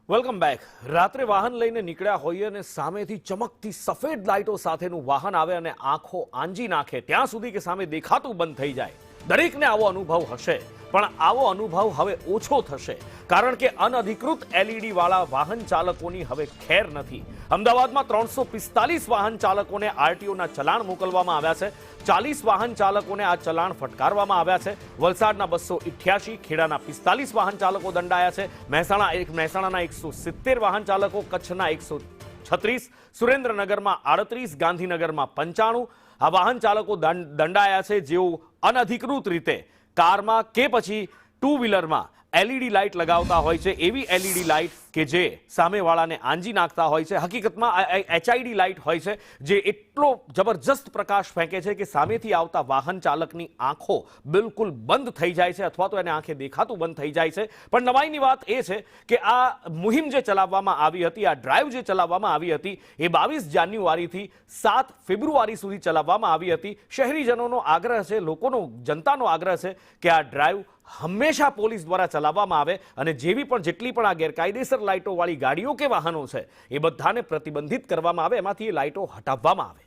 Welcome back. રાત્રે વાહન લઈને નીકળ્યા હોઈએ અને સામેથી ચમકતી સફેદ લાઇટો સાથેનું વાહન આવે અને આંખો આંજી નાખે ત્યાં સુધી કે સામે દેખાતું બંધ થઈ જાય. દરેકને આવો અનુભવ હશે, પણ આવો અનુભવ હવે ઓછો થશે કારણ કે અનધિકૃત એલઈડી વાળા વાહન ચાલકોની હવે ખેર નથી. અમદાવાદમાં 345 વાહન ચાલકોને આરટીઓના ચલાણ મોકલવામાં આવ્યા છે. 40 વાહન ચાલકોને આ ચલાણ ફટકારવામાં આવ્યા છે. વલસાડના 288, ખેડાના 45 વાહન ચાલકો દંડાયા છે. મહેસાણાના 170 વાહન ચાલકો, કચ્છના 136, સુરેન્દ્રનગરમાં 38, ગાંધીનગરમાં 95 આ વાહન ચાલકો દંડાયા છે જેઓ અનધિકૃત રીતે કારમાં કે પછી ટુ વ્હીલરમાં એલઈડી લાઇટ લગાવતા હોય છે. એવી એલઈડી લાઇટ કે જે સામેવાળાને આંજી નાખતા હોય છે. હકીકતમાં એચઆઈડી લાઇટ હોય છે જે એટલો જબરજસ્ત પ્રકાશ ફેંકે છે કે સામેથી આવતા વાહન ચાલકની આંખો બિલકુલ બંધ થઈ જાય છે અથવા તો એને આંખે દેખાતું બંધ થઈ જાય છે. પણ નવાઈની વાત એ છે કે આ મુહિમ જે ચલાવવામાં આવી હતી, આ ડ્રાઈવ જે ચલાવવામાં આવી હતી એ 22 જાન્યુઆરીથી 7 ફેબ્રુઆરી સુધી ચલાવવામાં આવી હતી. શહેરીજનોનો આગ્રહ છે, જનતાનો આગ્રહ છે કે આ ડ્રાઈવ હંમેશા પોલીસ દ્વારા ચલાવવામાં આવે અને જેટલી પણ આ ગેરકાયદેસર લાઇટો વાળી ગાડીઓ કે વાહનો છે એ બધાને પ્રતિબંધિત કરવામાં આવે, એમાંથી એ લાઇટો હટાવવામાં આવે.